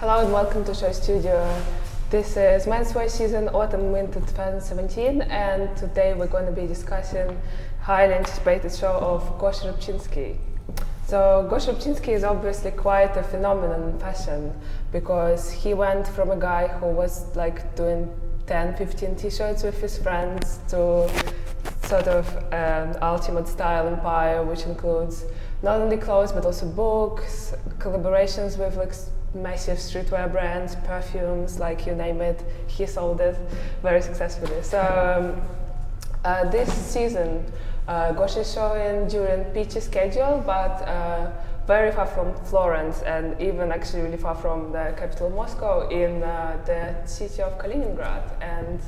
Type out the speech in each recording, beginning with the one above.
Hello and welcome to SHOWstudio. This is menswear season autumn-winter 2017, and today we're going to be discussing highly anticipated show of Gosha Rubchinskiy. So Gosha Rubchinskiy is obviously quite a phenomenon in fashion because he went from a guy who was like doing 10-15 t-shirts with his friends to sort of an ultimate style empire, which includes not only clothes but also books, collaborations with like massive streetwear brands, perfumes, like you name it, he sold it very successfully. So this season Gosha is showing during peachy schedule, but very far from Florence and even actually really far from the capital Moscow, in the city of Kaliningrad. And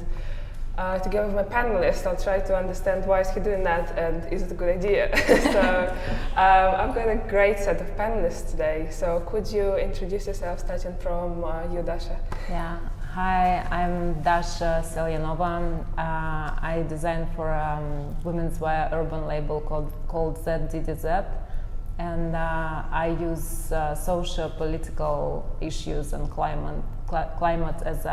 together with my panelists, I'll try to understand why is he doing that and is it a good idea. So I've got a great set of panelists today. So could you introduce yourself, starting from you, Dasha? Yeah. Hi, I'm Dasha Selyanova. I design for a women's wear urban label called ZDDZ, and I use socio-political issues and climate as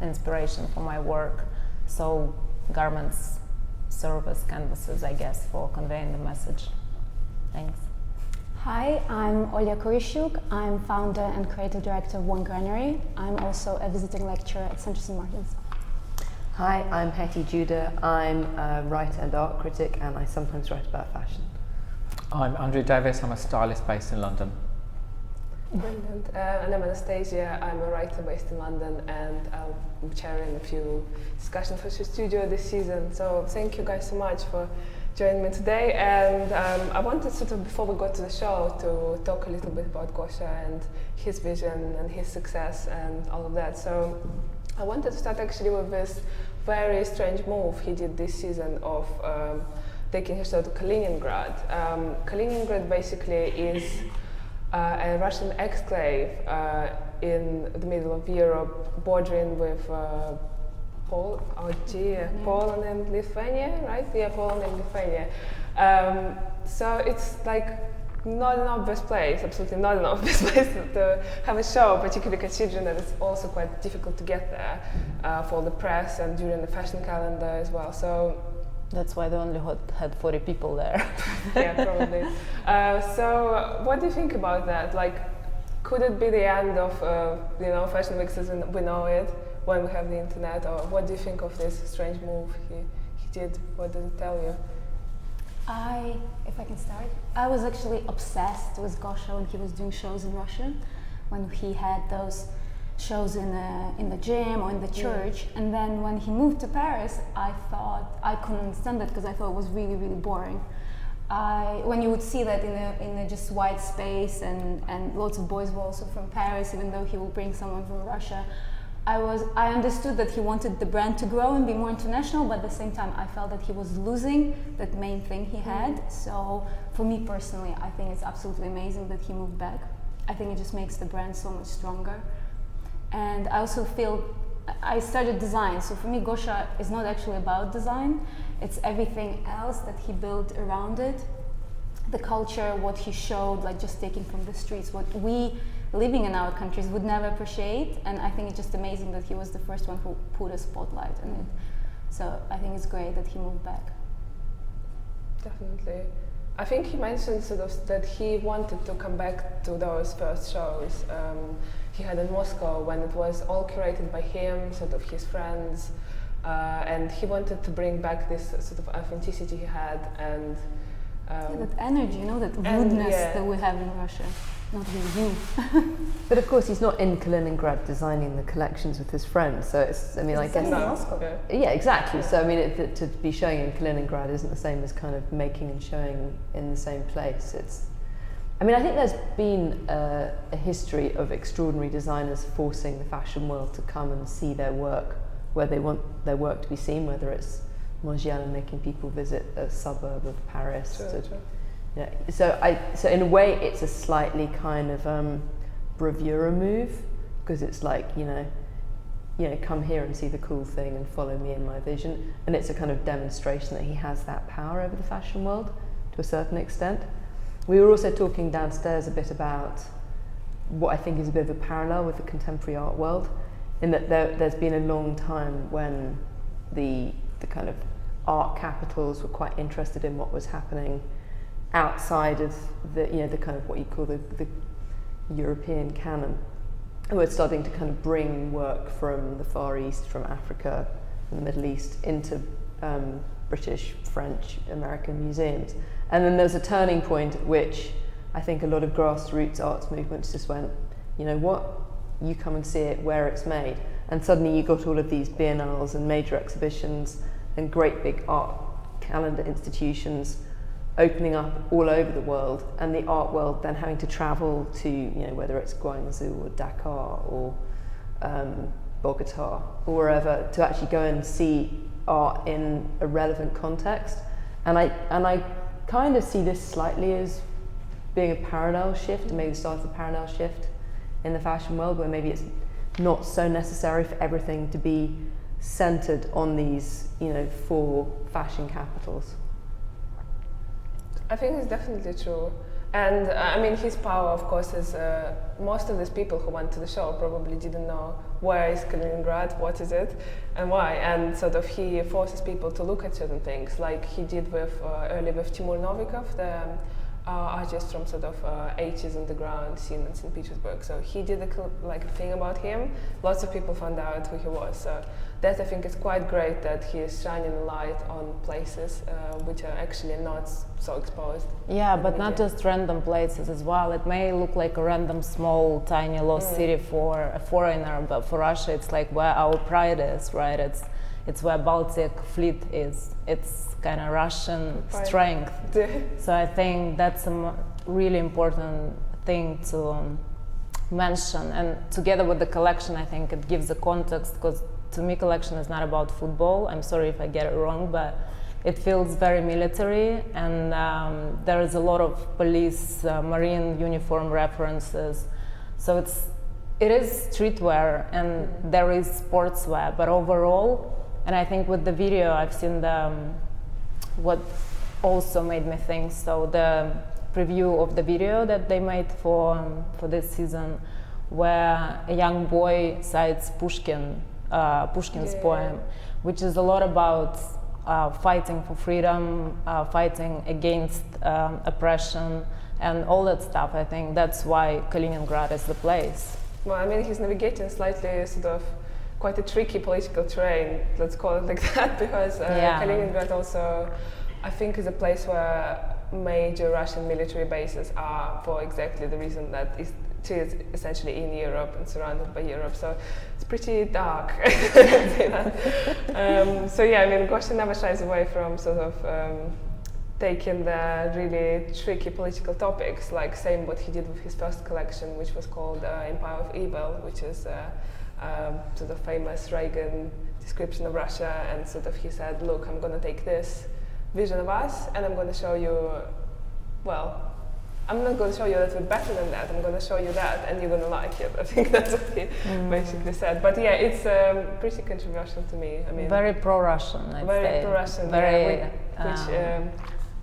inspiration for my work. So garments serve as canvases, I guess, for conveying the message. Thanks. Hi, I'm Olya Kuryshchuk. I'm founder and creative director of One Granary. I'm also a visiting lecturer at St. Martin's. Hi, I'm Hettie Judah. I'm a writer and art critic, and I sometimes write about fashion. I'm Andrew Davis. I'm a stylist based in London. Brilliant. And I'm Anastasiia. I'm a writer based in London, and I'll be chairing a few discussions for SHOWstudio this season. So thank you guys so much for joining me today. And I wanted sort of, before we go to the show, to talk a little bit about Gosha and his vision and his success and all of that. So I wanted to start actually with this very strange move he did this season of taking his show to Kaliningrad. Kaliningrad basically is a Russian exclave in the middle of Europe, bordering with Poland and Lithuania, right? Yeah, Poland and Lithuania. So it's like not an obvious place, absolutely not an obvious place to have a show, particularly considering that it's also quite difficult to get there for the press and during the fashion calendar as well. So that's why they only had 40 people there. Yeah, probably. So what do you think about that? Like, could it be the end of fashion weeks as we know it when we have the internet? Or what do you think of this strange move he did? What did it tell you? If I can start, I was actually obsessed with Gosha when he was doing shows in Russia, when he had those shows in the gym or in the church. And then when he moved to Paris, I thought I couldn't understand that because I thought it was really, really boring. When you would see that in a just white space and lots of boys were also from Paris, even though he will bring someone from Russia, I understood that he wanted the brand to grow and be more international, but at the same time I felt that he was losing that main thing he had. So for me personally, I think it's absolutely amazing that he moved back. I think it just makes the brand so much stronger. And I also feel, I started design, so for me Gosha is not actually about design, it's everything else that he built around it. The culture, what he showed, like just taking from the streets, what we living in our countries would never appreciate, and I think it's just amazing that he was the first one who put a spotlight on it. So I think it's great that he moved back. Definitely. I think he mentioned sort of that he wanted to come back to those first shows he had in Moscow when it was all curated by him, sort of his friends, and he wanted to bring back this sort of authenticity he had and that energy, that rudeness that we have in Russia, not with you. But of course, he's not in Kaliningrad designing the collections with his friends. So it's, I guess. Moscow. Yeah, exactly. So to be showing in Kaliningrad isn't the same as kind of making and showing in the same place. I think there's been a history of extraordinary designers forcing the fashion world to come and see their work where they want their work to be seen, whether it's Montreal making people visit a suburb of Paris. Sure. So in a way, it's a slightly kind of bravura move, because it's like, come here and see the cool thing and follow me in my vision. And it's a kind of demonstration that he has that power over the fashion world to a certain extent. We were also talking downstairs a bit about what I think is a bit of a parallel with the contemporary art world, in that there's been a long time when the kind of art capitals were quite interested in what was happening outside of the kind of what you call the European canon. And we're starting to kind of bring work from the Far East, from Africa, from the Middle East into British, French, American museums. And then there's a turning point at which I think a lot of grassroots arts movements just went, you know what, you come and see it where it's made. And suddenly you got all of these biennales and major exhibitions and great big art calendar institutions opening up all over the world, and the art world then having to travel to, whether it's Guangzhou or Dakar or Bogota or wherever, to actually go and see art in a relevant context. And I kind of see this slightly as being a parallel shift, and maybe the start of a parallel shift in the fashion world, where maybe it's not so necessary for everything to be centered on these, 4 fashion capitals. I think it's definitely true. And I mean, his power, of course, is most of these people who went to the show probably didn't know where is Kaliningrad, what is it, and why. And sort of he forces people to look at certain things, like he did with early with Timur Novikov, the artist from sort of 80s underground scene in St. Petersburg. So he did a thing about him. Lots of people found out who he was. So that, I think, is quite great that he is shining a light on places which are actually not so exposed. Yeah, but not just random places as well. It may look like a random, small, tiny, lost city for a foreigner, but for Russia, it's like where our pride is, right? It's where Baltic Fleet is. It's kind of Russian strength. So I think that's a really important thing to mention. And together with the collection, I think it gives a context, because to me, collection is not about football. I'm sorry if I get it wrong, but it feels very military, and there is a lot of police, marine uniform references. So it is streetwear and there is sportswear, but overall, and I think with the video I've seen what also made me think, so the preview of the video that they made for this season, where a young boy cites Pushkin's poem, which is a lot about fighting for freedom, fighting against oppression, and all that stuff. I think that's why Kaliningrad is the place. Well, I mean, he's navigating slightly sort of quite a tricky political terrain, let's call it like that, because Kaliningrad also, I think, is a place where major Russian military bases are, for exactly the reason that it is essentially in Europe and surrounded by Europe. So it's pretty dark. So yeah, I mean, Gosha never shies away from sort of taking the really tricky political topics, like same what he did with his first collection, which was called Empire of Evil, which is sort of famous Reagan description of Russia, and sort of he said, look, I'm going to take this vision of us and I'm going to show you, well, I'm not going to show you that we're better than that, I'm going to show you that and you're going to like it. I think that's what he basically said. But yeah, it's pretty controversial to me. I mean, very pro-Russian, I'd say. Very pro-Russian, very, yeah.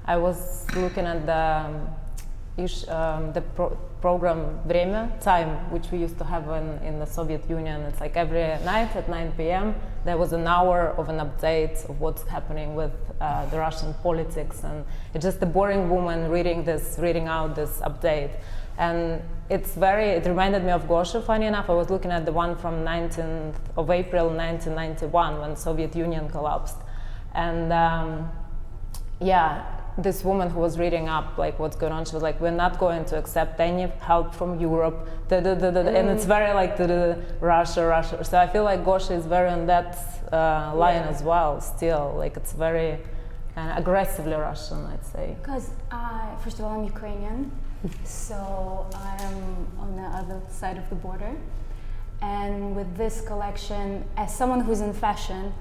I was looking at the program Время, Time, which we used to have in the Soviet Union. It's like every night at 9 p.m. there was an hour of an update of what's happening with the Russian politics, and it's just a boring woman reading out this update. And it reminded me of Gosha, funny enough. I was looking at the one from 19th of April 1991, when Soviet Union collapsed. And this woman who was reading up like what's going on, she was like, we're not going to accept any help from Europe, and it's very like Russia. So I feel like Gosha is very on that line as well, still, like it's very aggressively Russian, I'd say. Because first of all, I'm Ukrainian, so I'm on the other side of the border, and with this collection, as someone who's in fashion,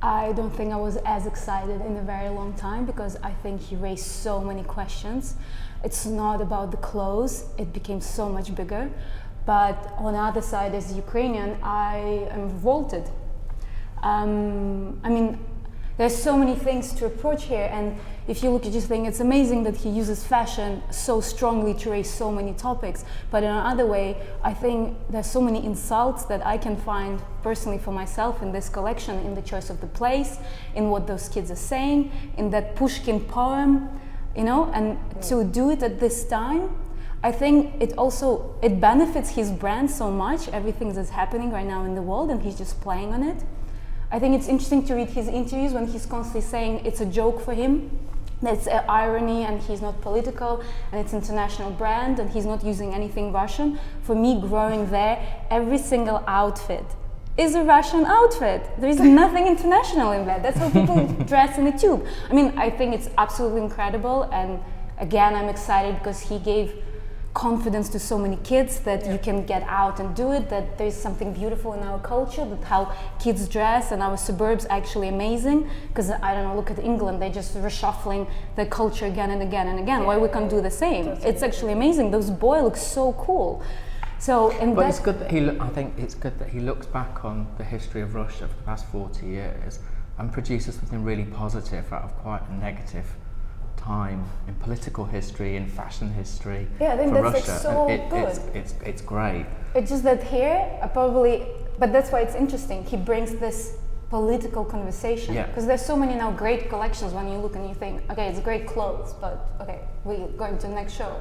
I don't think I was as excited in a very long time, because I think he raised so many questions. It's not about the clothes, it became so much bigger. But on the other side, as a Ukrainian, I am revolted. I mean, there's so many things to approach here, and if you look at this thing, it's amazing that he uses fashion so strongly to raise so many topics. But in another way, I think there's so many insults that I can find personally for myself in this collection, in the choice of the place, in what those kids are saying, in that Pushkin poem, you know, and to do it at this time, I think it benefits his brand so much, everything that's happening right now in the world, and he's just playing on it. I think it's interesting to read his interviews when he's constantly saying it's a joke for him, that's an irony, and he's not political, and it's international brand, and he's not using anything Russian. For me, growing there, every single outfit is a Russian outfit. There is nothing international in that. That's how people dress in the tube. I mean, I think it's absolutely incredible, and again, I'm excited because he gave confidence to so many kids that you can get out and do it, that there's something beautiful in our culture, that how kids dress, and our suburbs actually amazing, because I don't know, look at England, they're just reshuffling their culture again and again and again. Why we can't do the same? It's actually amazing. Those boys look so cool. So, but it's good that I think it's good that he looks back on the history of Russia for the past 40 years and produces something really positive out of quite a negative time in political history, in fashion history. Yeah, I think for that's Russia. like so good. It's great. It's just that here, but that's why it's interesting. He brings this political conversation, because there's so many now great collections when you look and you think, okay, it's great clothes, but okay, we're going to the next show.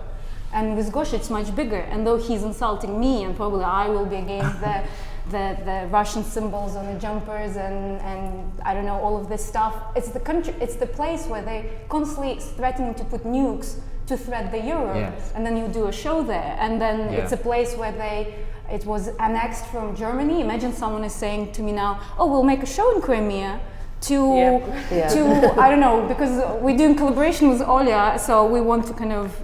And with Gosha, it's much bigger. And though he's insulting me, and probably I will be against the Russian symbols on the jumpers and I don't know, all of this stuff. It's the country, it's the place where they constantly threatening to put nukes to threat the euro. Yes. And then you do a show there. And then it's a place where it was annexed from Germany. Imagine someone is saying to me now, oh, we'll make a show in Crimea to I don't know, because we're doing collaboration with Olya, so we want to kind of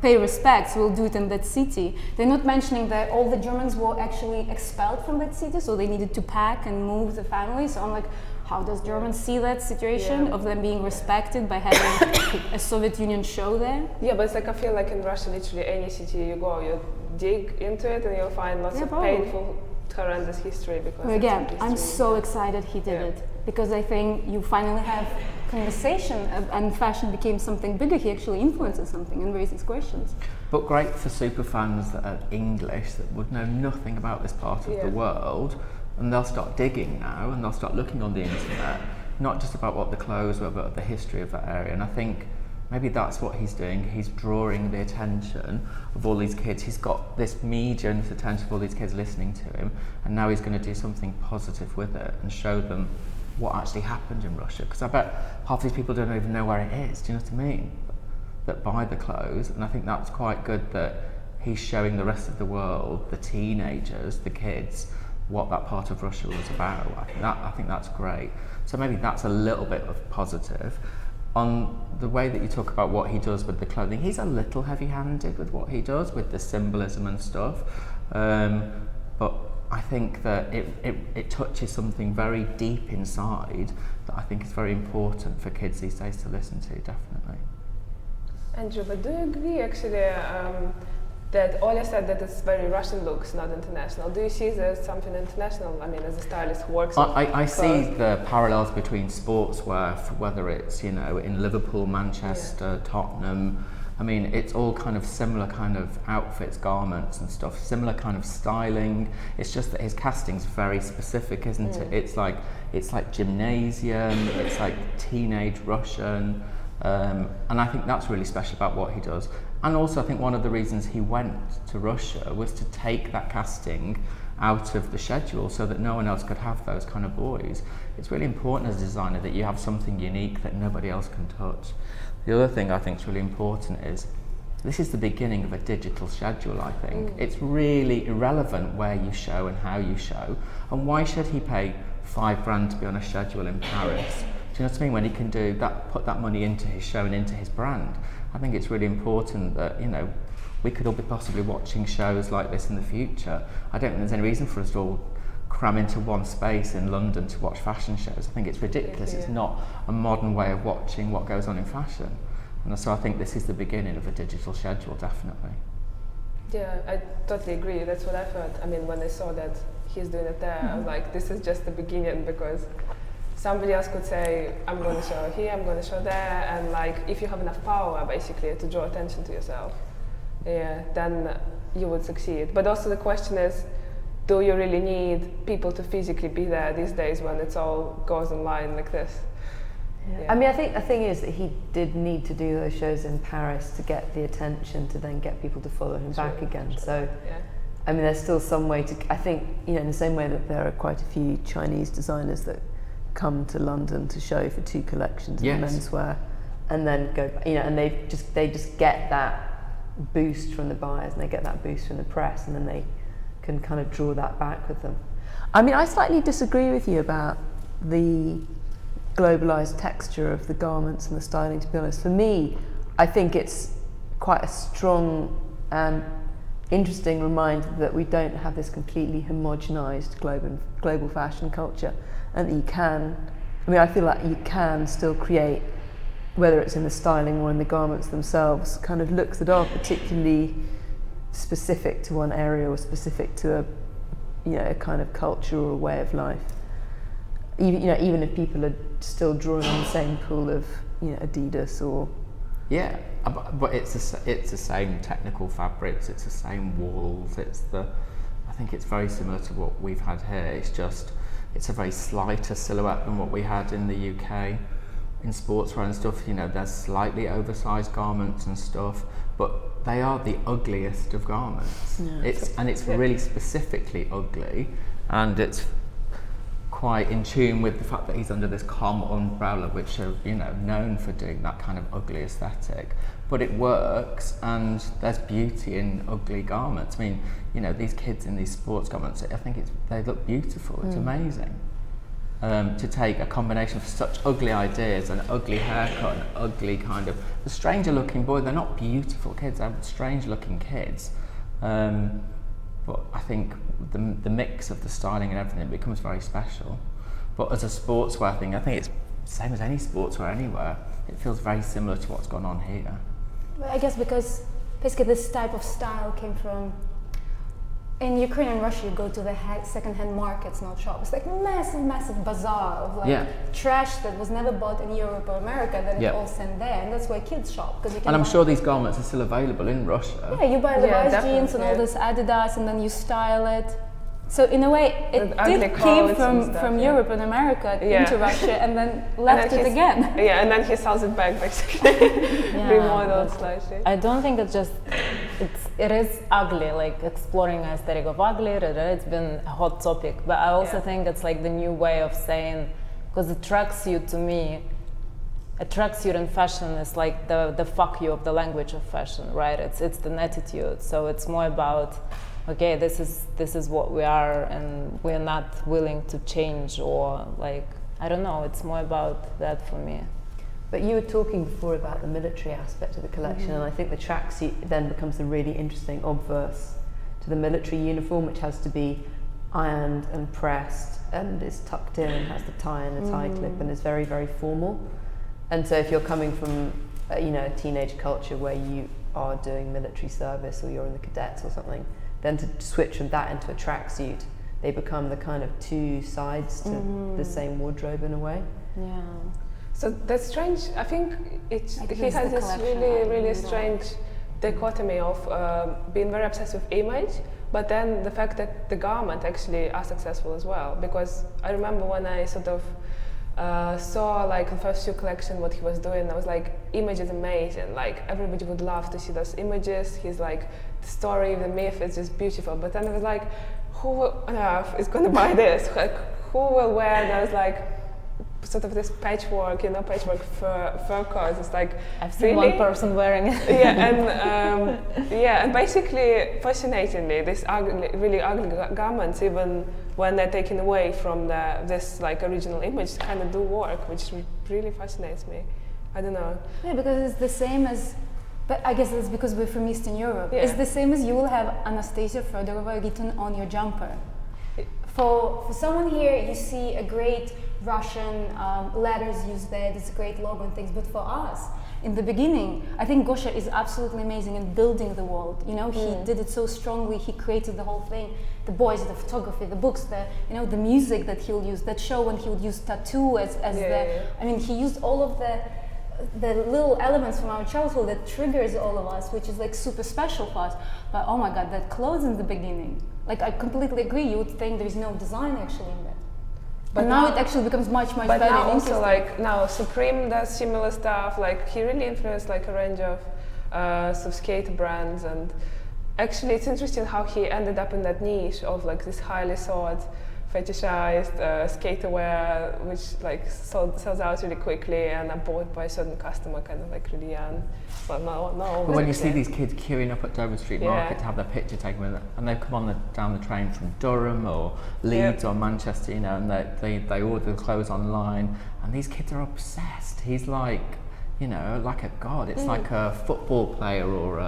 pay respects. We'll do it in that city. They're not mentioning that all the Germans were actually expelled from that city, so they needed to pack and move the family. So I'm like, how does Germans see that situation of them being respected by having a Soviet Union show there? Yeah, but it's like I feel like in Russia, literally any city you go, you dig into it and you'll find lots of painful, horrendous history. Because again, I'm so excited he did it, because I think you finally have conversation, and fashion became something bigger. He actually influences something and raises questions. But great for super fans that are English, that would know nothing about this part of the world, and they'll start digging now, and they'll start looking on the internet, not just about what the clothes were, but the history of that area. And I think maybe that's what he's doing. He's drawing the attention of all these kids. He's got this media and this attention of all these kids listening to him, and now he's going to do something positive with it and show them what actually happened in Russia. Because I bet half these people don't even know where it is, do you know what I mean? That buy the clothes, and I think that's quite good that he's showing the rest of the world, the teenagers, the kids, what that part of Russia was about. I think that's great. So maybe that's a little bit of positive. On the way that you talk about what he does with the clothing, he's a little heavy-handed with what he does, with the symbolism and stuff. But I think that it touches something very deep inside that I think is very important for kids these days to listen to, definitely. Andrew, but do you agree actually that Olya said that it's very Russian looks, not international? Do you see there's something international? I mean, as a stylist who works I see the parallels between sportswear, whether it's, you know, in Liverpool, Manchester, Tottenham. I mean, it's all kind of similar kind of outfits, garments and stuff, similar kind of styling. It's just that his casting's very specific, isn't it? It's like gymnasium, it's like teenage Russian. And I think that's really special about what he does. And also I think one of the reasons he went to Russia was to take that casting out of the schedule so that no one else could have those kind of boys. It's really important as a designer that you have something unique that nobody else can touch. The other thing I think is really important is this is the beginning of a digital schedule, I think. It's really irrelevant where you show and how you show. And why should he pay $5,000 to be on a schedule in Paris? Do you know what I mean? When he can do that, put that money into his show and into his brand. I think it's really important that, you know, we could all be possibly watching shows like this in the future. I don't think there's any reason for us to all cram into one space in London to watch fashion shows. I think it's ridiculous. It's not a modern way of watching what goes on in fashion. And so I think this is the beginning of a digital schedule, definitely. Yeah, I totally agree. That's what I thought. I mean, when I saw that he's doing it there, I was like, this is just the beginning, because somebody else could say, I'm going to show here, I'm going to show there, and like if you have enough power basically to draw attention to yourself, then you would succeed. But also the question is, do you really need people to physically be there these days when it's all goes online like this? Yeah. I mean, I think the thing is that he did need to do those shows in Paris to get the attention to then get people to follow him back again. So, I mean, there's still some way to, I think, in the same way that there are quite a few Chinese designers that come to London to show for 2 collections of menswear and then go, and they just get that boost from the buyers and they get that boost from the press, and then they can kind of draw that back with them. I mean, I slightly disagree with you about the globalized texture of the garments and the styling, to be honest. For me, I think it's quite a strong and interesting reminder that we don't have this completely homogenized global fashion culture, and that you can, I feel like you can still create, whether it's in the styling or in the garments themselves, kind of looks that are particularly specific to one area or specific to a kind of culture or a way of life. Even if people are still drawing on the same pool of Adidas or but it's the same technical fabrics, it's the same walls, I think it's very similar to what we've had here. It's a very slighter silhouette than what we had in the UK in sportswear and stuff. There's slightly oversized garments and stuff, but they are the ugliest of garments. It's really specifically ugly, and it's quite in tune with the fact that he's under this calm umbrella, which are known for doing that kind of ugly aesthetic. But it works, and there's beauty in ugly garments. I mean, these kids in these sports garments, I think they look beautiful. It's amazing. To take a combination of such ugly ideas, an ugly haircut, an ugly kind of the stranger looking boy. They're not beautiful kids, they're strange looking kids. But I think the mix of the styling and everything becomes very special. But as a sportswear thing, I think it's the same as any sportswear anywhere. It feels very similar to what's gone on here. Well, I guess because basically this type of style came from, in Ukraine and Russia, you go to the second-hand markets, not shops. It's like massive bazaar of trash that was never bought in Europe or America, then it's all sent there, and that's where kids shop. Because and I'm sure these garments are still available in Russia. Yeah, you buy Levi's jeans and all this Adidas, and then you style it. So in a way, it did came from Europe and America into Russia, and then left it again. Yeah, and then he sells it back basically, remodeled slightly. I don't think it is ugly, like exploring the aesthetic of ugly. It's been a hot topic, but I also think it's like the new way of saying, because it attracts you to me. Attracts you in fashion is like the fuck you of the language of fashion, right? It's the attitude. So it's more about, okay, this is what we are, and we're not willing to change, or like, I don't know, it's more about that for me. But you were talking before about the military aspect of the collection, and I think the tracksuit then becomes a really interesting obverse to the military uniform, which has to be ironed and pressed and is tucked in and has the tie and the tie clip and is very, very formal. And so if you're coming from a teenage culture where you are doing military service or you're in the cadets or something, then to switch from that into a tracksuit, they become the kind of two sides to the same wardrobe in a way. Yeah. So that's strange. I think he has this really strange dichotomy of being very obsessed with image, but then the fact that the garment actually are successful as well. Because I remember when I sort of saw like the first few collection what he was doing, I was like, image is amazing. Like everybody would love to see those images. He's like, the story, the myth is just beautiful. But then I was like, who on earth is going to buy this? Like, who will wear those like sort of this patchwork fur coats? It's like, I've seen one person wearing it. And basically, fascinatingly, these really ugly garments, even when they're taken away from this like original image, kind of do work, which really fascinates me. I don't know. Yeah, because it's the same as, but I guess it's because we're from Eastern Europe. Yeah. It's the same as you will have Anastasiia Fedorova written on your jumper. For someone here, you see a great Russian letters used there, this great logo and things, but for us, in the beginning, I think Gosha is absolutely amazing in building the world. You know, he did it so strongly. He created the whole thing, the boys, the photography, the books, the music that he'll use. That show when he would use tattoo as I mean, he used all of the little elements from our childhood that triggers all of us, which is like super special for us. But oh my God, that clothes in the beginning. Like, I completely agree. You would think there is no design actually in that. But now it actually becomes much better. But now and also, like, now Supreme does similar stuff. Like, he really influenced like a range of sort of skate brands, and actually it's interesting how he ended up in that niche of like this highly sought, fetishized skater wear, which like sells out really quickly and are bought by a certain customer kind of like really young. Well, no. But when you see these kids queuing up at Dover Street Market to have their picture taken with it, and they've come down the train from Durham or Leeds or Manchester, you know, and they order the clothes online, and these kids are obsessed. He's like, you know, like a god. It's like a football player or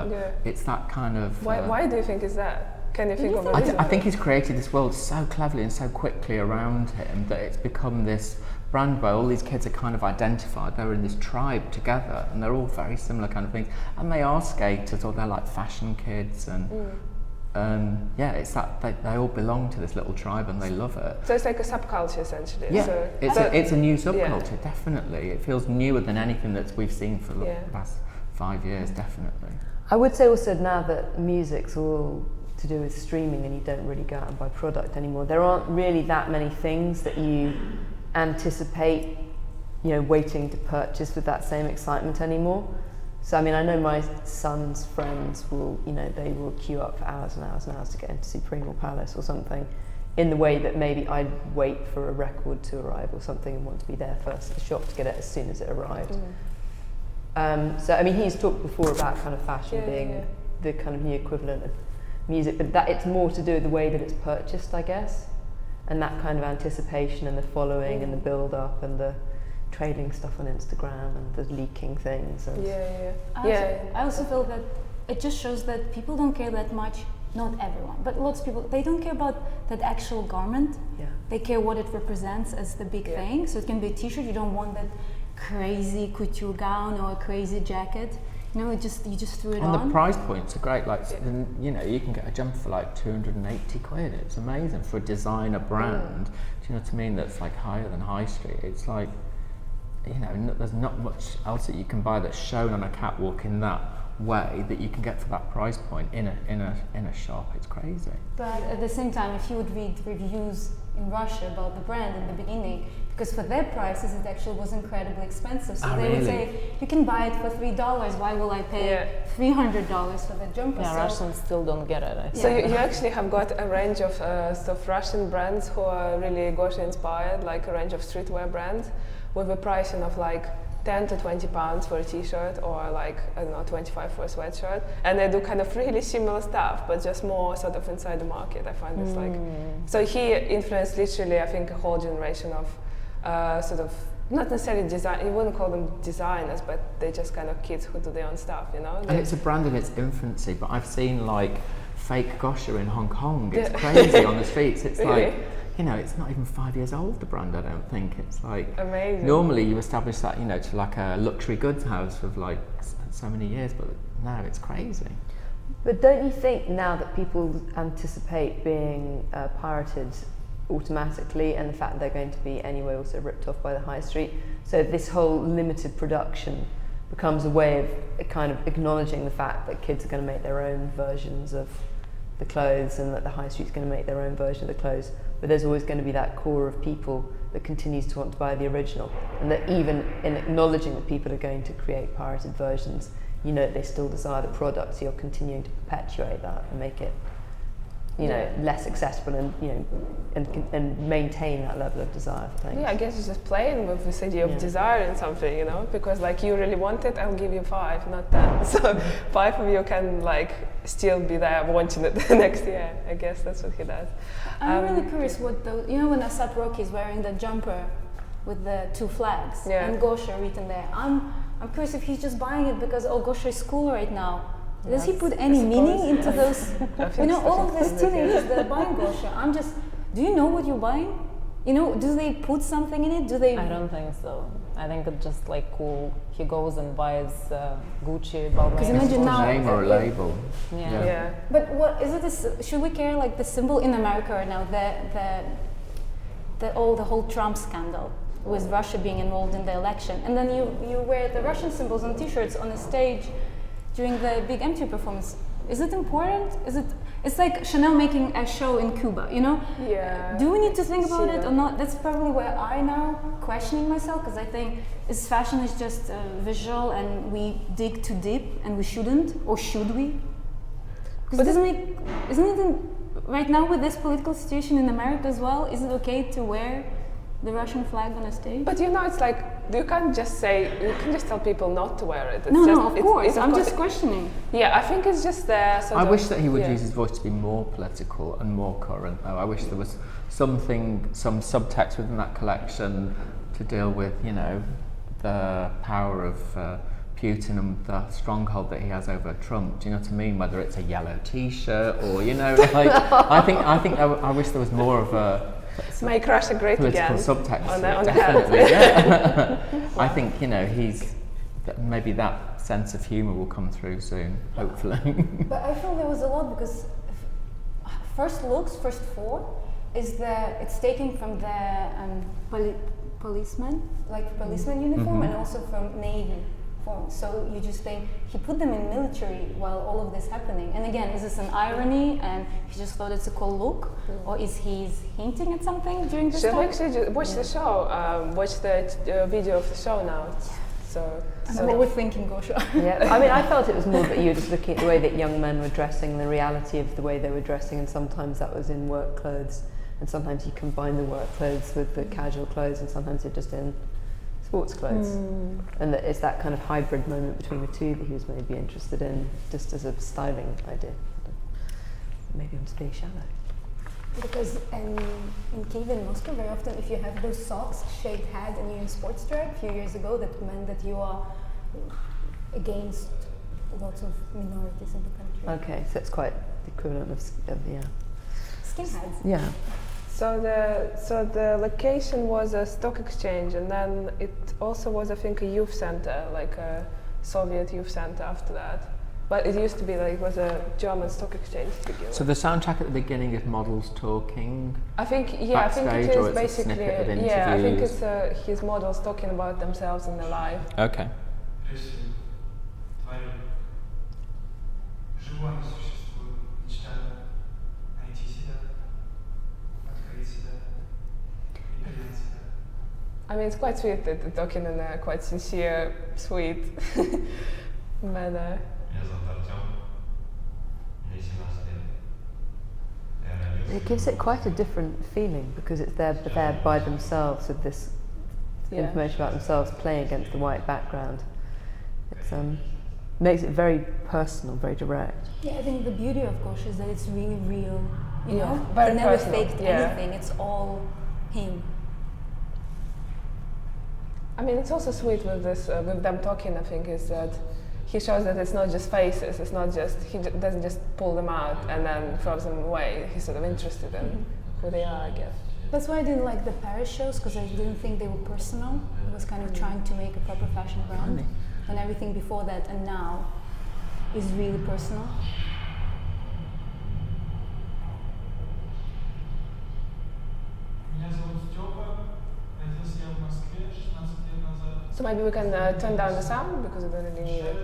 it's that kind of... Why do you think is that? Can you think of a reason? I think he's created this world so cleverly and so quickly around him that it's become this brand where all these kids are kind of identified. They're in this tribe together, and they're all very similar kind of things. And they are skaters, or they're like fashion kids, and it's that they all belong to this little tribe, and they love it. So it's like a subculture essentially. Yeah, so it's a new subculture, definitely. It feels newer than anything that we've seen for the last 5 years, definitely. I would say also now that music's all to do with streaming and you don't really go out and buy product anymore, there aren't really that many things that you anticipate, you know, waiting to purchase with that same excitement anymore. So I mean, I know my son's friends will, you know, they will queue up for hours and hours and hours to get into Supreme or Palace or something, in the way that maybe I'd wait for a record to arrive or something and want to be there first at the shop to get it as soon as it arrived. So I mean, he's talked before about kind of fashion being the kind of new equivalent of music, but that it's more to do with the way that it's purchased, I guess, and that kind of anticipation and the following and the build up and the trading stuff on Instagram and the leaking things. And I also feel that it just shows that people don't care that much. Not everyone, but lots of people, they don't care about that actual garment. They care what it represents as the big thing. So it can be a t-shirt. You don't want that crazy couture gown or a crazy jacket. You know, you just threw it on. And the price points are great. Like, you know, you can get a jumper for like 280 quid. It's amazing for a designer brand. Do you know what I mean? That's like higher than high street. It's like, you know, there's not much else that you can buy that's shown on a catwalk in that way that you can get for that price point in a shop. It's crazy. But at the same time, if you would read reviews in Russia about the brand in the beginning, because for their prices it actually was incredibly expensive, so they would say, you can buy it for $3, why will I pay $300 for the jumper? Yeah, Russians still don't get it, I think. So you actually have got a range of Russian brands who are really Gosha inspired, like a range of streetwear brands with a pricing of like 10 to 20 pounds for a t-shirt, or like, I don't know, 25 for a sweatshirt, and they do kind of really similar stuff, but just more sort of inside the market. I find this like, so he influenced literally, I think, a whole generation of sort of, not necessarily design, you wouldn't call them designers, but they're just kind of kids who do their own stuff, you know? And it's a brand in its infancy, but I've seen like fake Gosha in Hong Kong. It's crazy on the streets. It's like, you know, it's not even 5 years old, the brand, I don't think. It's like, amazing. Normally you establish that, you know, to like a luxury goods house for like so many years, but now it's crazy. But don't you think now that people anticipate being pirated automatically, and the fact that they're going to be anyway also ripped off by the high street, so this whole limited production becomes a way of kind of acknowledging the fact that kids are going to make their own versions of the clothes, and that the high street's going to make their own version of the clothes, but there's always going to be that core of people that continues to want to buy the original, and that even in acknowledging that people are going to create pirated versions, you know, they still desire the product, so you're continuing to perpetuate that and make it, you know, less accessible, and you know, and maintain that level of desire for things. Yeah, I guess it's just playing with this idea of desiring something, you know, because like you really want it, I'll give you 5, not 10. So 5 of you can like still be there wanting it the next year. I guess that's what he does. I'm really curious what those, you know, when ASAP Rocky is wearing the jumper with the 2 flags and Gosha written there. I'm curious if he's just buying it because Gosha is cool right now. Does he put any meaning into those? You know, all of these teenagers that are buying Gosha. Do you know what you're buying? You know, do they put something in it? Do they? I don't think so. I think it's just like cool. He goes and buys Gucci, Balmain. imagine It's now- a name or a label. Yeah. But what is it? Should we care like the symbol in America right now? The whole Trump scandal with Russia being involved in the election, and then you wear the Russian symbols on T-shirts on the stage during the big MTV performance. Is it important? It's like Chanel making a show in Cuba, you know? Yeah. Do we need to think about See it that. or not? That's probably where I now questioning myself, because I think fashion is just visual and we dig too deep and we shouldn't, or should we? Because isn't it right now with this political situation in America as well, is it okay to wear the Russian flag on a stage? But you know, it's like you can't just tell people not to wear it. It's No, of it's- course. it's I'm course- just questioning. Yeah, I think it's just there. I wish that he would use his voice to be more political and more current, though. I wish there was some subtext within that collection to deal with, you know, the power of Putin and the stronghold that he has over Trump. Do you know what I mean? Whether it's a yellow T-shirt or, you know, like I wish there was more of a Make Russia great political again. subtext. On the Definitely, head. yeah. I think, you know, maybe that sense of humour will come through soon, hopefully. But I feel there was a lot because first four is it's taken from the policeman uniform and also from Navy form. So you just think he put them in military while all of this happening. And again, is this an irony and he just thought it's a cool look, or is he hinting at something during this Should we time? actually watch the show? Watch the video of the show now. I'm overthinking, Gosha. Yeah, I mean, I felt it was more that you were just looking at the way that young men were dressing, the reality of the way they were dressing, and sometimes that was in work clothes, and sometimes you combine the work clothes with the casual clothes, and sometimes you're just in sports clothes. And that it's that kind of hybrid moment between the two that he was maybe interested in, just as a styling idea. Maybe I'm just being shallow. Because in Kyiv and Moscow, very often if you have those socks, shaved head, and you're in sports drag, a few years ago, that meant that you are against lots of minorities in the country. Okay, so it's quite the equivalent of Skinheads. Yeah. So the location was a stock exchange, and then it also was, I think, a youth center, like a Soviet youth center after that. But it used to be like it was a German stock exchange to begin So with. the soundtrack at the beginning is models talking. I think it backstage, is or it's a basically snippet of yeah. I think interviews? it's his models talking about themselves in their life. Okay. I mean, it's quite sweet that they're talking in a quite sincere, sweet manner. It gives it quite a different feeling because it's there by themselves with this information about themselves playing against the white background. It's makes it very personal, very direct. Yeah, I think the beauty of Gosha is that it's really real. You know, very he never personal, faked yeah. anything. It's all him. I mean, it's also sweet with this, with them talking. I think is that he shows that it's not just faces. It's not just doesn't just pull them out and then throws them away. He's sort of interested in who they are, I guess. That's why I didn't like the Paris shows, because I didn't think they were personal. It was kind of trying to make a proper fashion brand, and everything before that and now is really personal. So maybe we can turn down the sound because we don't really need it.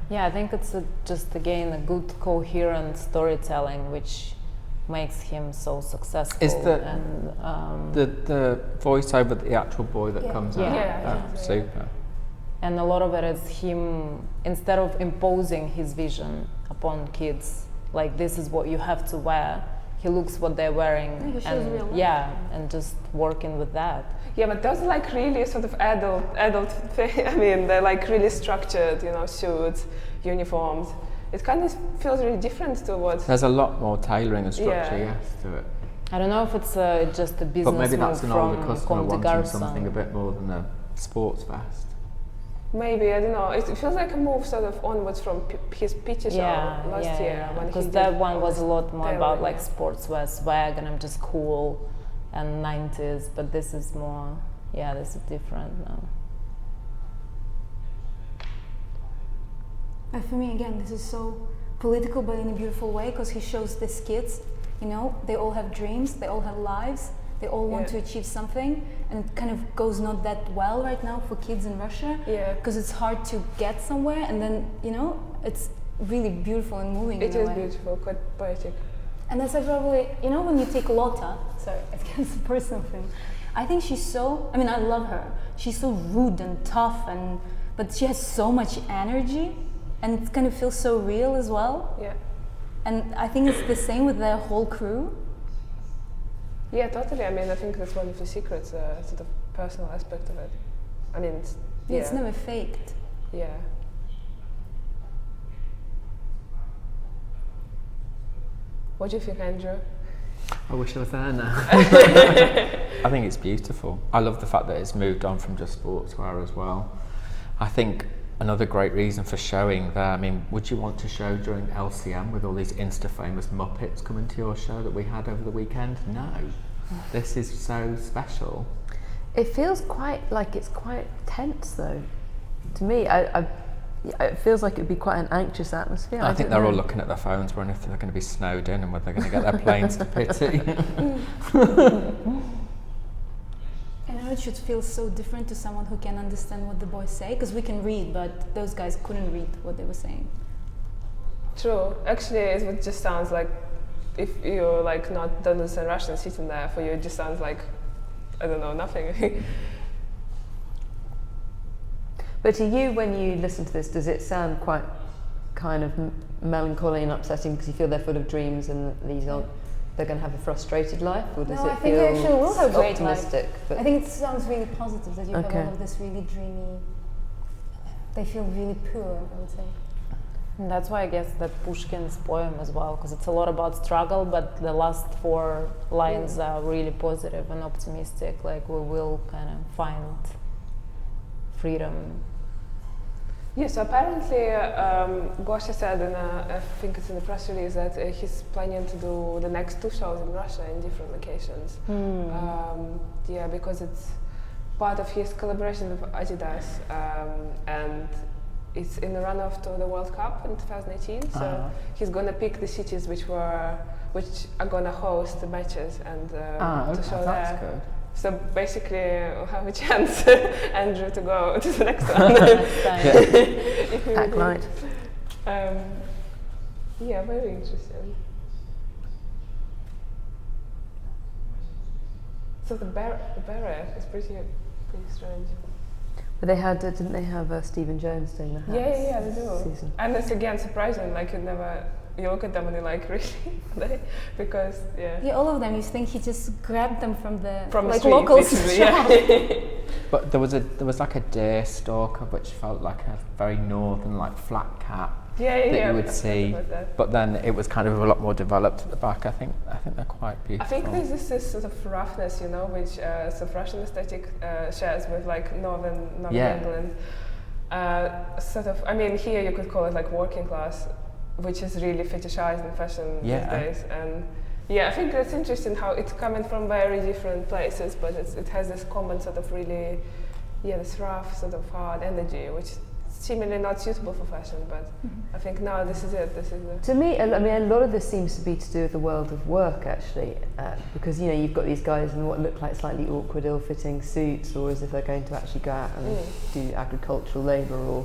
Yeah, I think it's just again a good coherent storytelling which makes him so successful. Is and, the voiceover the actual boy that comes out? Yeah, Oh, super. and a lot of it is him, instead of imposing his vision upon kids, like this is what you have to wear, he looks what they're wearing he shows real life. and just working with that. Yeah, but those are like really sort of adult thing. I mean, they're like really structured, you know, suits, uniforms. It kind of feels really different to what. There's a lot more tailoring and structure, Yeah. yes, to it. I don't know if it's just a business But maybe move that's an older from customer Comme des wanting Garçons. something a bit more than a sports vest. Maybe, I don't know. It feels like a move sort of onwards from his picture show last year. When because he that did one all was a this lot more about tailoring. like sportswear swag and I'm just cool and 90s, but this is more yeah, this is different now. But for me, again, this is so political, but in a beautiful way, because he shows these kids, you know, they all have dreams, they all have lives, they all want to achieve something, and it kind of goes not that well right now for kids in Russia, because it's hard to get somewhere, and then, you know, it's really beautiful and moving. It is beautiful, quite poetic. And that's like probably, you know, when you take Lotta, sorry, it's a personal thing, I think she's so, I mean, I love her, she's so rude and tough, but she has so much energy, and it kind of feels so real as well. Yeah. And I think it's the same with their whole crew. Yeah, totally. I mean, I think that's one of the secrets, sort of personal aspect of it. I mean, it's never faked. Yeah. What do you think, Andrew? I wish I was there now. I think it's beautiful. I love the fact that it's moved on from just sportswear as well. I think another great reason for showing there, I mean, would you want to show during LCM with all these Insta-famous Muppets coming to your show that we had over the weekend? No. This is so special. It feels quite like it's quite tense though. To me, it feels like it would be quite an anxious atmosphere. I think they're all looking at their phones wondering if they're going to be snowed in and whether they're going to get their planes to Pity. I know it should feel so different to someone who can understand what the boys say, because we can read, but those guys couldn't read what they were saying. True. Actually, it just sounds like, if you like don't understand Russian sitting there, for you it just sounds like, I don't know, nothing. But to you, when you listen to this, does it sound quite kind of melancholy and upsetting because you feel they're full of dreams and they're going to have a frustrated life, or does it feel I think they actually will have great optimistic? life. I think it sounds really positive that you have all of this really dreamy. They feel really pure, I would say. And that's why I guess that Pushkin's poem as well, because it's a lot about struggle, but the last 4 lines are really positive and optimistic, like we will kind of find freedom. Yes, so apparently Gosha said, I think it's in the press release, that he's planning to do the next 2 shows in Russia in different locations. Yeah, because it's part of his collaboration with Adidas, and it's in the runoff to the World Cup in 2018. So he's gonna pick the cities which are gonna host the matches and to show that's there. good. So basically, we'll have a chance, Andrew, to go to the next one. Act right. Yeah, very interesting. So the beret is pretty strange. But they had, didn't they have Stephen Jones doing the hats? Yeah, they do. Season. And it's again surprising. Like you look at them and you're like, really? Because yeah, all of them. You think he just grabbed them from the street, locals shop. Yeah. But there was like a deer stalker which felt like a very northern, like flat cap that you would see. But then it was kind of a lot more developed at the back. I think they're quite beautiful. I think there's this sort of roughness, which sort of Russian aesthetic shares with like northern England. Sort of, I mean, here you could call it like working class, which is really fetishized in fashion these days. And yeah, I think that's interesting how it's coming from very different places, but it has this common sort of really, this rough sort of hard energy, which is seemingly not suitable for fashion, but I think now this is it. To me, I mean, a lot of this seems to be to do with the world of work, actually, because you've got these guys in what look like slightly awkward, ill-fitting suits, or as if they're going to actually go out and do agricultural labour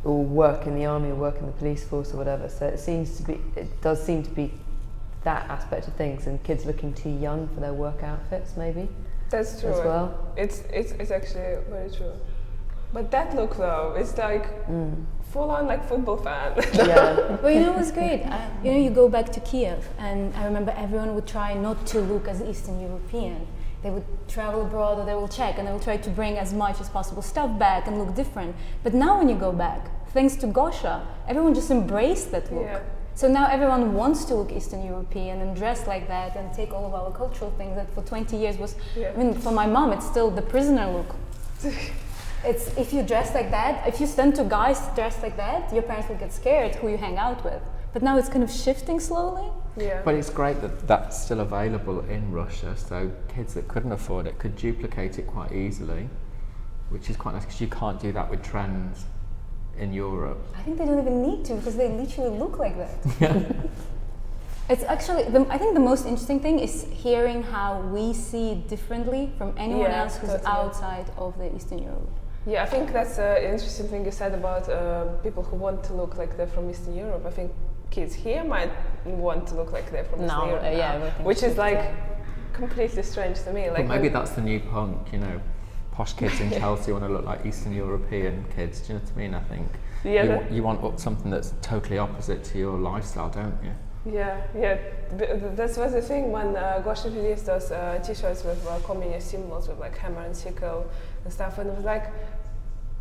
or work in the army or work in the police force or whatever. So it does seem to be that aspect of things, and kids looking too young for their work outfits, maybe. That's true. As well. It's actually very true. But that look though, it's like full on like football fan. Yeah. Well, it was great. You go back to Kiev, and I remember everyone would try not to look as Eastern European. They would travel abroad, or they will check, and they will try to bring as much as possible stuff back and look different. But now when you go back, thanks to Gosha, everyone just embraced that look. Yeah. So now everyone wants to look Eastern European and dress like that and take all of our cultural things that for 20 years was, I mean, for my mom, it's still the prisoner look. It's if you dress like that, if you stand to guys dressed like that, your parents will get scared who you hang out with. But now it's kind of shifting slowly. Yeah. But it's great that that's still available in Russia, so kids that couldn't afford it could duplicate it quite easily, which is quite nice because you can't do that with trends in Europe. I think they don't even need to because they literally look like that. It's actually, I think the most interesting thing is hearing how we see it differently from anyone else who's outside of the Eastern Europe. Yeah, I think that's an interesting thing you said about people who want to look like they're from Eastern Europe. I think kids here might want to look like they're from Eastern Europe now, which is like completely strange to me. Like, well, maybe that's the new punk, you know, posh kids in Chelsea want to look like Eastern European kids. Do you know what I mean? I think you want something that's totally opposite to your lifestyle, don't you? Yeah. That was the thing when Gosha released those t-shirts with communist symbols with like hammer and sickle and stuff, and it was like,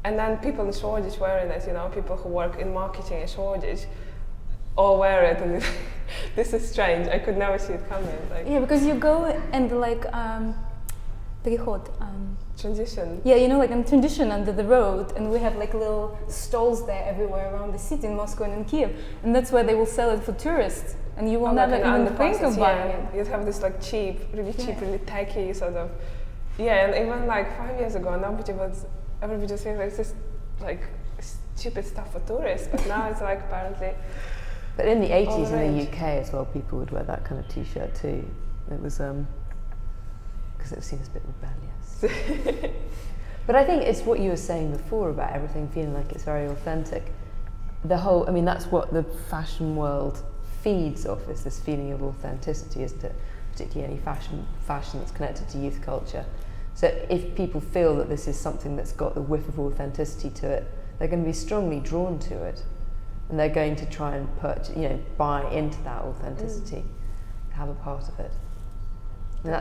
and then people in Shoreditch wearing it, you know, people who work in marketing in Shoreditch all wear it, and this is strange. I could never see it coming. Like, yeah, because you go and like переход. Transition. Yeah, you know, like in transition under the road, and we have like little stalls there everywhere around the city in Moscow and in Kiev, and that's where they will sell it for tourists, and you will never even think of buying it. You'd have this like cheap, really tacky sort of, and even like 5 years ago, everybody just thinks like this like stupid stuff for tourists, but now it's like apparently. But in the 80s in the UK as well, people would wear that kind of t-shirt too. It was because it seems a bit rebellious. But I think it's what you were saying before about everything feeling like it's very authentic. I mean, that's what the fashion world feeds off, is this feeling of authenticity, isn't it? Particularly any fashion that's connected to youth culture. So if people feel that this is something that's got the whiff of authenticity to it, they're going to be strongly drawn to it, and they're going to try and buy into that authenticity, have a part of it. And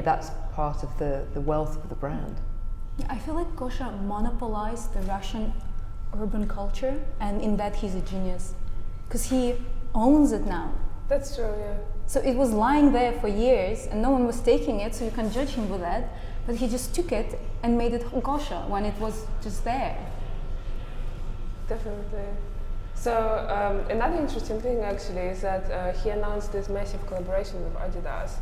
that's part of the wealth of the brand. Yeah, I feel like Gosha monopolized the Russian urban culture, and in that he's a genius, because he owns it now. That's true, yeah. So it was lying there for years, and no one was taking it, so you can't judge him for that. But he just took it and made it Gosha when it was just there. Definitely. So another interesting thing actually is that he announced this massive collaboration with Adidas.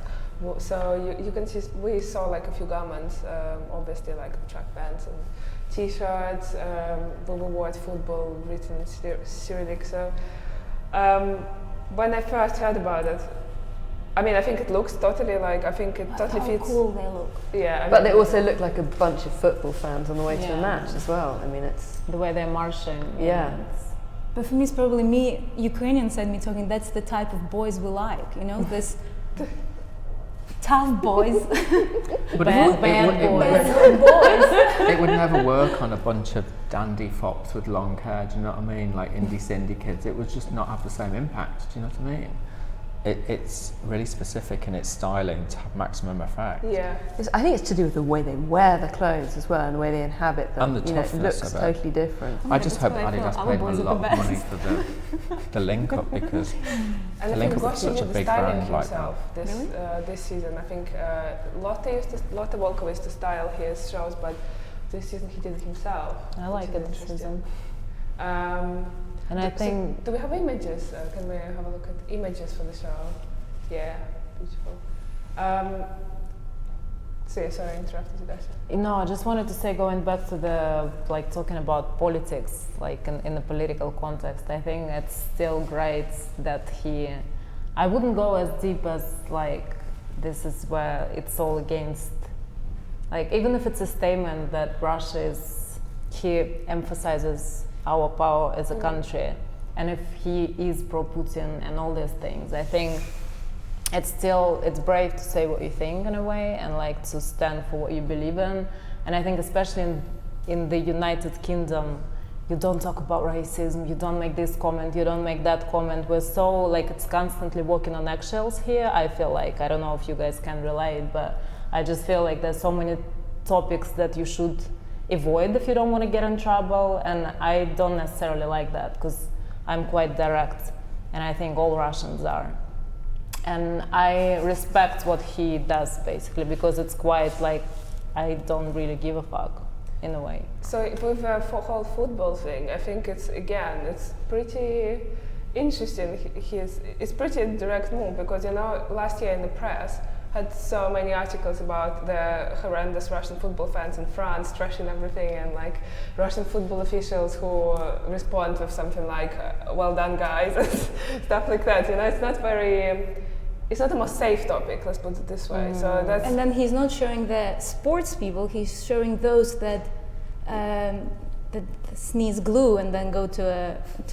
So you can see, we saw like a few garments, obviously like track pants and t-shirts, we wore at football, written in Cyrillic. So when I first heard about it, I mean, I think it looks totally like, I think it totally fits. How cool they look. Yeah. But they also look like a bunch of football fans on the way to a match as well. I mean, it's... the way they're marching. Yeah. But for me, it's probably me, Ukrainians had me talking, that's the type of boys we like, you know, this tough boys. But bad boys. It would never work on a bunch of dandy fops with long hair, do you know what I mean? Like indie Cindy kids. It would just not have the same impact, do you know what I mean? It's really specific in its styling to have maximum effect. Yeah. I think it's to do with the way they wear the clothes as well, and the way they inhabit them. And the toughness it looks of it. totally different. I just hope Adidas paid them a lot of money for the link up, because and the link up is such a big brand like that. This season, I think Lotte Volkov used to style his shows, but this season he did it himself. I like it this season. And I think... do we have images? Can we have a look at images for the show? Yeah, beautiful. Sorry, I interrupted you, Dasha. No, I just wanted to say, going back to the, like, talking about politics, like in the political context, I think it's still great that I wouldn't go as deep as, like, this is where it's all against, like, even if it's a statement that he emphasizes our power as a country, and if he is pro-Putin and all these things, I think it's brave to say what you think in a way, and like to stand for what you believe in. And I think especially in the United Kingdom, you don't talk about racism, you don't make this comment, you don't make that comment. We're so, like, it's constantly walking on eggshells here. I feel like, I don't know if you guys can relate, but I just feel like there's so many topics that you should avoid if you don't want to get in trouble, and I don't necessarily like that, because I'm quite direct, and I think all Russians are. And I respect what he does, basically, because it's quite like, I don't really give a fuck, in a way. So with the whole football thing, I think it's pretty interesting. It's pretty direct move because last year in the press had so many articles about the horrendous Russian football fans in France trashing everything, and like Russian football officials who respond with something like "Well done, guys," and stuff like that. It's not very. It's not the most safe topic. Let's put it this way. So that's. And then he's not showing the sports people. He's showing those that sneeze glue and then go to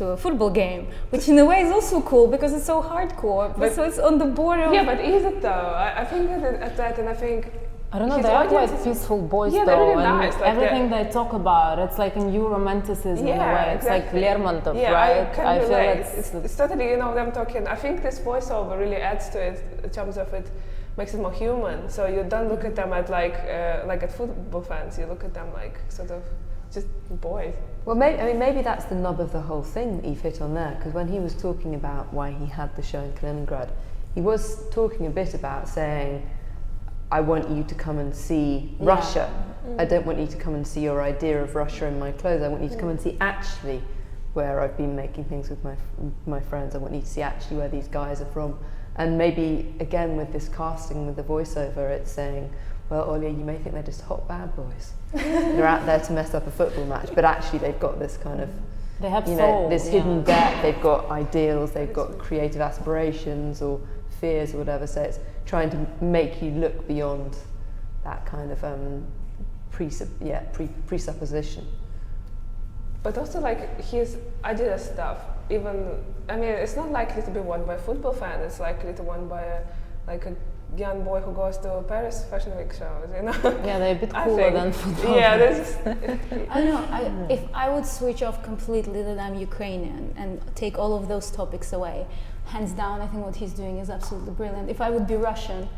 a football game, which in a way is also cool because it's so hardcore. But so it's on the border. Yeah, but is it though? I think at that, and I think. I don't know, they are quite peaceful boys though, they're really and nice, like everything they talk about, it's like a new romanticism in a way. It's exactly. like Lermontov, yeah, right? I feel like it's totally, them talking. I think this voiceover really adds to it in terms of it makes it more human. So you don't look at them at like at football fans, you look at them like sort of just boys. Well, maybe that's the nub of the whole thing that Eve hit on there, because when he was talking about why he had the show in Kaliningrad, he was talking a bit about saying, I want you to come and see Russia. I don't want you to come and see your idea of Russia in my clothes. I want you to come and see actually where I've been making things with my friends. I want you to see actually where these guys are from. And maybe, again, with this casting, with the voiceover, it's saying, well, Olya, you may think they're just hot bad boys. They're out there to mess up a football match, but actually they've got this kind of, they have soul, this hidden depth. They've got ideals, they've got creative aspirations or fears or whatever. So it's trying to make you look beyond that kind of presupposition. But also, like, his Adidas stuff, it's not likely to be worn by a football fan. It's likely to be worn by a young boy who goes to Paris Fashion Week shows, Yeah, they're a bit cooler than football. Yeah, this. I don't know. If I would switch off completely that I'm Ukrainian and take all of those topics away, hands down, I think what he's doing is absolutely brilliant. If I would be Russian,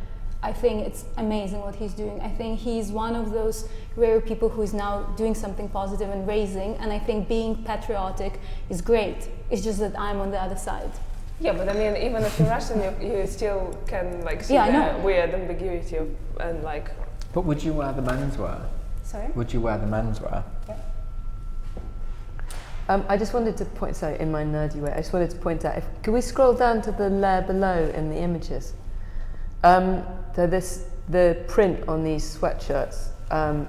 I think it's amazing what he's doing. I think he's one of those rare people who is now doing something positive and raising, and I think being patriotic is great. It's just that I'm on the other side. Yeah, but even if you're Russian, you still can see the weird ambiguity and like. But would you wear the menswear? Sorry? Would you wear the menswear? Yeah. I just wanted to point, sorry, in my nerdy way, I just wanted to point out, can we scroll down to the layer below in the images? The print on these sweatshirts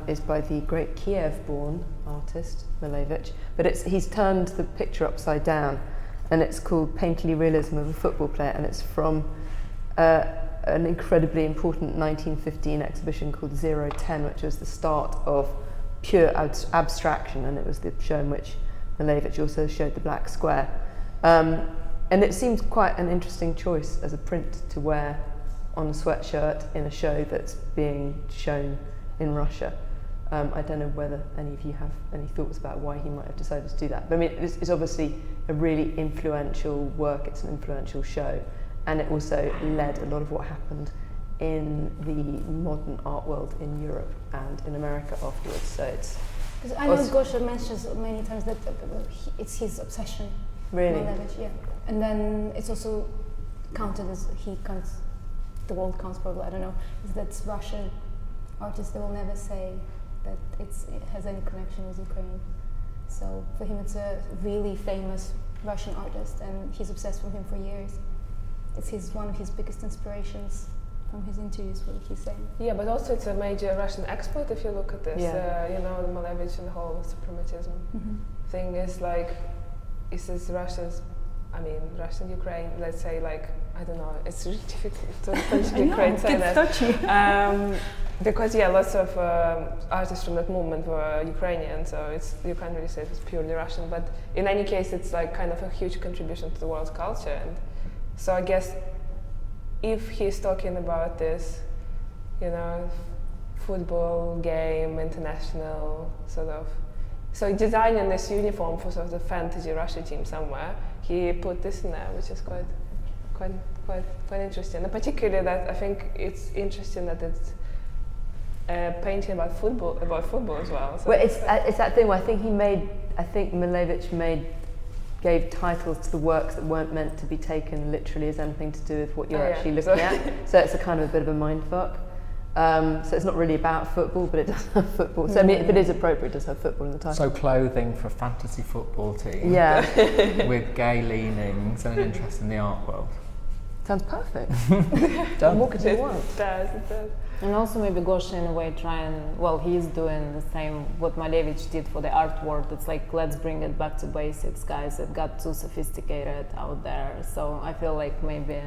is by the great Kiev-born artist, Malevich, but he's turned the picture upside down, and it's called Painterly Realism of a Football Player, and it's from an incredibly important 1915 exhibition called 010, which was the start of pure abstraction, and it was the show in which Malevich also showed the black square. And it seems quite an interesting choice as a print to wear on a sweatshirt in a show that's being shown in Russia. I don't know whether any of you have any thoughts about why he might have decided to do that. But it's obviously a really influential work, it's an influential show, and it also led a lot of what happened in the modern art world in Europe and in America afterwards. So it's. I know Gosha mentions many times that it's his obsession. Really? Malevich, yeah. And then it's also counted as the world counts probably, I don't know, is that Russian artists, they will never say that it has any connection with Ukraine. So for him it's a really famous Russian artist, and he's obsessed with him for years. It's one of his biggest inspirations from his interviews, what he's saying. Yeah, but also it's a major Russian export if you look at this. Yeah. The Malevich and the whole suprematism thing is like, it says Russian, Ukraine, let's say, like, I don't know, it's really difficult to potentially Ukraine say that. Because lots of artists from that movement were Ukrainian, so you can't really say it was purely Russian, but in any case it's like kind of a huge contribution to the world's culture. And so I guess if he's talking about this, football game, international sort of, so designing this uniform for sort of the fantasy Russia team somewhere, he put this in there, which is quite interesting. And particularly that I think it's interesting that it's painting about football as well. So well, it's that thing where I think Malevich gave titles to the works that weren't meant to be taken literally as anything to do with what you're actually looking at. So it's a kind of a bit of a mindfuck. So it's not really about football, but it does have football. So I mean, if it is appropriate, it does have football in the title. So clothing for a fantasy football team. Yeah. With gay leanings and an interest in the art world. Sounds perfect. Done. What could you want? It does. And also maybe Gosha in a way he's doing the same what Malevich did for the art world. It's like, let's bring it back to basics, guys. It got too sophisticated out there. So I feel like maybe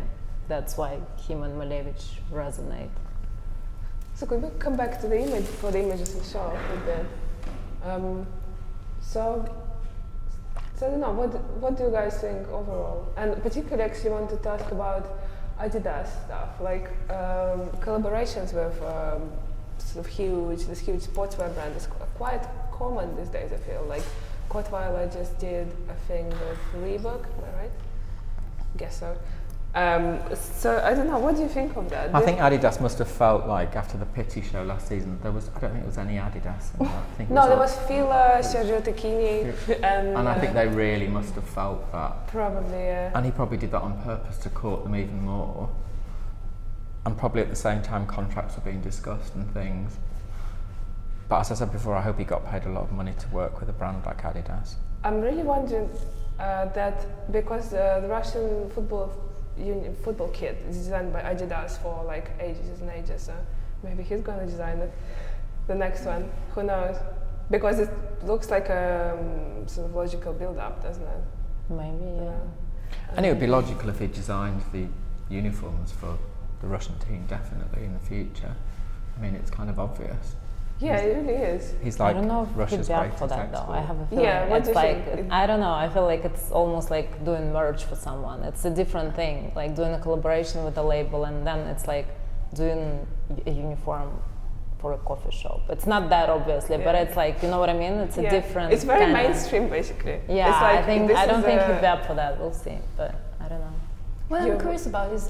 that's why him and Malevich resonate. So could we come back to the image, for the images in the show a bit? So I don't know, what do you guys think overall? And particularly actually wanted to ask about Adidas stuff, like collaborations with sort of this huge sportswear brand is quite common these days, I feel. Like Kotweiler just did a thing with Reebok, am I right? Guess so. So I don't know, what do you think of that? I think Adidas must have felt like after the Pity show last season, I don't think there was any Adidas in that. I think no, there was Fila, Sergio Tacchini, and I think they really must have felt that. Probably, yeah. And he probably did that on purpose to court them even more. And probably at the same time contracts were being discussed and things. But as I said before, I hope he got paid a lot of money to work with a brand like Adidas. I'm really wondering that because the Russian football kit is designed by Adidas for like ages and ages, so maybe he's going to design the next one. Who knows? Because it looks like a sort of logical build-up, doesn't it? Maybe, yeah. And it would be logical if he designed the uniforms for the Russian team, definitely, in the future. I mean, it's kind of obvious. Yeah, it really is. He's like I don't know if Russia's he'd be up greatest for that though. I export. have a feeling Yeah, what it's do you like think? I don't know. I feel like it's almost like doing merch for someone. It's a different thing, like doing a collaboration with a label, and then it's like doing a uniform for a coffee shop. It's not that obviously, but it's like, you know what I mean? It's a different. It's very kinda, mainstream, basically. Yeah, it's like, I don't think he'd be up for that. We'll see, but I don't know. What I'm curious about is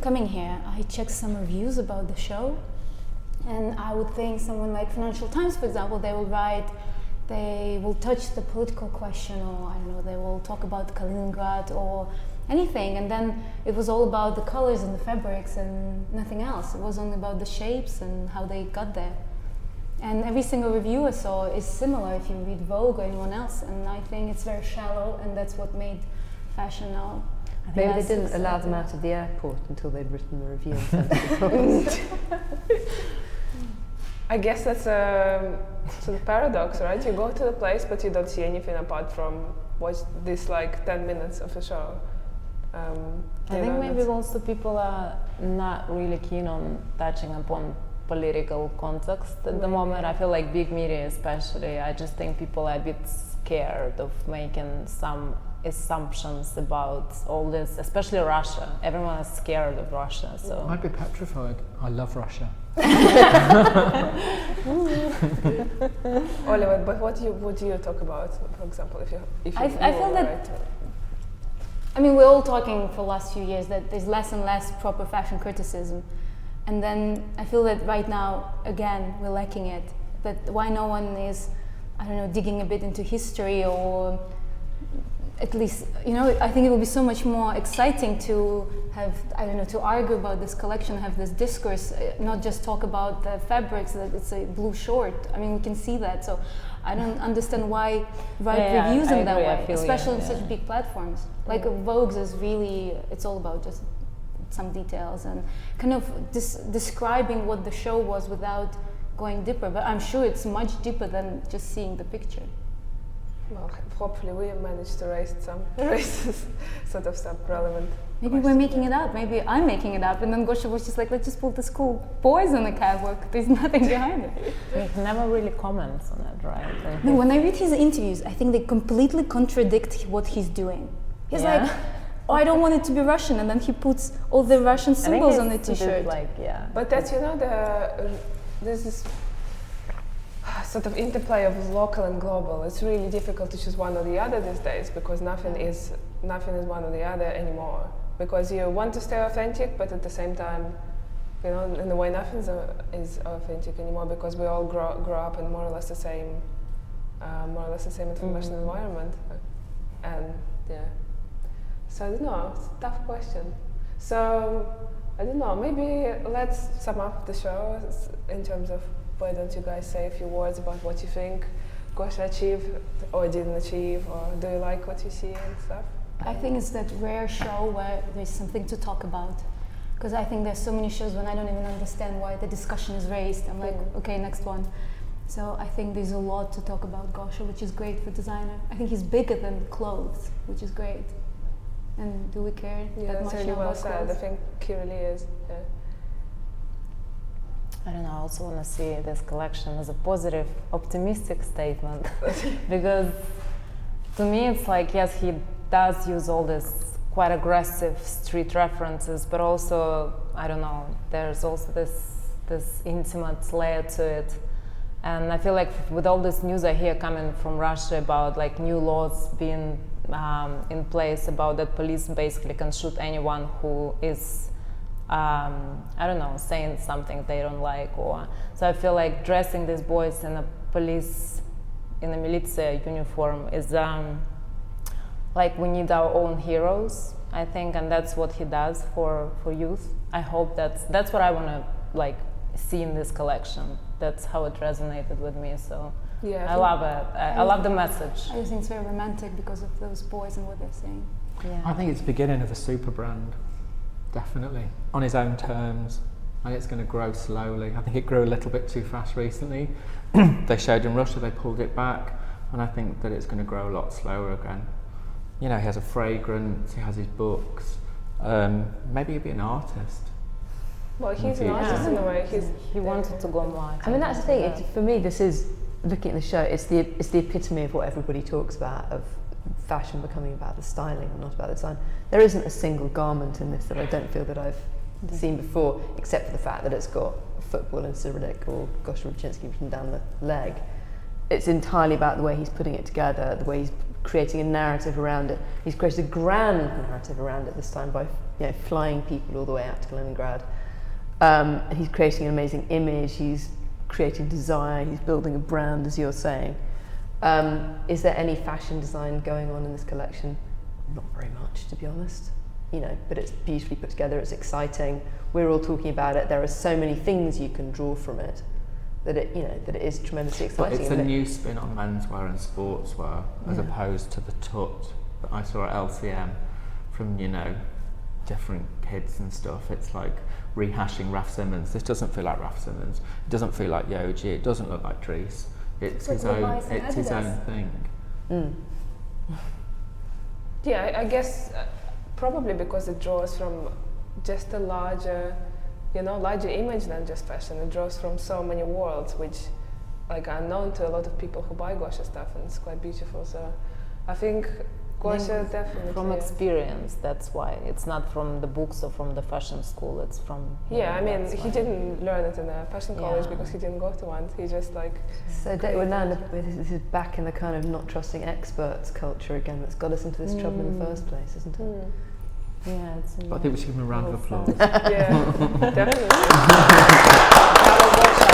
coming here, I checked some reviews about the show, and I would think someone like Financial Times, for example, they will touch the political question, or I don't know, they will talk about Kaliningrad or anything, and then it was all about the colors and the fabrics and nothing else. It was only about the shapes and how they got there. And every single review I saw is similar if you read Vogue or anyone else, and I think it's very shallow, and that's what made fashion now. Maybe they didn't allow them out of the airport until they'd written the review and sent it across. I guess that's a sort of paradox, right? You go to the place, but you don't see anything apart from watch this like 10 minutes of a show. I think maybe also people are not really keen on touching upon political context at the moment. I feel like big media especially, I just think people are a bit scared of making some assumptions about all this, especially Russia. Everyone is scared of Russia, so... I'd be petrified. I love Russia. Olya, but what would you talk about, for example, if you I feel that, I mean, we're all talking for the last few years that there's less and less proper fashion criticism, and then I feel that right now, again, we're lacking it. That why no one is, I don't know, digging a bit into history, or at least, you know, I think it would be so much more exciting to have, I don't know, to argue about this collection, have this discourse, not just talk about the fabrics, that it's a blue short. I mean, we can see that, so I don't understand why write reviews in that way, especially on such big platforms. Like Vogue's is really, it's all about just some details and kind of describing what the show was without going deeper, but I'm sure it's much deeper than just seeing the picture. Well, hopefully we managed to raise sort of some relevant. Maybe we're making it up. Maybe I'm making it up, and then Gosha was just like, "Let's just put the cool boys on the catwalk. There's nothing behind it." He never really comments on it, right? No, when I read his interviews, I think they completely contradict what he's doing. He's like, "Oh, I don't want it to be Russian," and then he puts all the Russian symbols on the T-shirt. But that's, you know, there's this sort of interplay of local and global. It's really difficult to choose one or the other these days, because nothing is one or the other anymore. Because you want to stay authentic, but at the same time, you know, in a way, nothing is authentic anymore, because we all grow up in more or less the same information environment. And yeah, so I don't know. It's a tough question. So I don't know, maybe let's sum up the show in terms of why don't you guys say a few words about what you think Gosha achieved or didn't achieve, or do you like what you see and stuff? I think it's that rare show where there's something to talk about. Because I think there's so many shows when I don't even understand why the discussion is raised. I'm like, okay, next one. So I think there's a lot to talk about Gosha, which is great for designer. I think he's bigger than clothes, which is great. And do we care Yeah, that that's much really well about said. clothes? I think he really is. Yeah. I don't know, I also want to see this collection as a positive, optimistic statement. Because to me it's like, yes, he does use all this quite aggressive street references, but also, I don't know, there's also this intimate layer to it. And I feel like with all this news I hear coming from Russia about like new laws being in place about that police basically can shoot anyone who is I don't know, saying something they don't like, or so I feel like dressing these boys in a militia uniform is like we need our own heroes, I think, and that's what he does for youth. I hope that's what I want to like see in this collection. That's how it resonated with me. So Yeah, I love it. I love the message. I just think it's very romantic because of those boys and what they're saying. Yeah. I think it's the beginning of a super brand, definitely, on his own terms, and it's going to grow slowly. I think it grew a little bit too fast recently. They showed in Russia, they pulled it back, and I think that it's going to grow a lot slower again. You know, he has a fragrance, he has his books, maybe he'll be an artist. Well, he's an Yeah. artist in a way. He wanted to go more. I mean, that's the thing. For me, this is looking at the show. It's the epitome of what everybody talks about, of fashion becoming about the styling and not about the design. There isn't a single garment in this that I don't feel that I've seen before, except for the fact that it's got football and Cyrillic or Gosha Rubchinskiy written down the leg. It's entirely about the way he's putting it together, the way he's creating a narrative around it. He's created a grand narrative around it this time by flying people all the way out to Leningrad. He's creating an amazing image, he's creating desire, he's building a brand, as you're saying. Is there any fashion design going on in this collection? Not very much, to be honest. But it's beautifully put together, it's exciting, we're all talking about it, there are so many things you can draw from it that it is tremendously But exciting. it's a new spin on menswear and sportswear, as opposed to the tut that I saw at LCM from, different kids and stuff. It's like rehashing Raf Simons. This doesn't feel like Raf Simons. It doesn't feel like Yoji. It doesn't look like Dries. It's like his own. Levi's and It's his own Adidas. thing. Yeah, I guess probably because it draws from just a larger image than just fashion. It draws from so many worlds, which are known to a lot of people who buy Gosha stuff, and it's quite beautiful. So I think Gosha definitely. From experience, that's why. It's not from the books or from the fashion school, it's from him, Yeah, I mean, that's he why. didn't learn it in a fashion college Yeah. because he didn't go to one. He just So we're now this is back in the kind of not trusting experts culture again that's got us into this trouble in the first place, isn't it? Yeah, it's But I think we should give him a round of applause. yeah, definitely. Bravo, Gosha.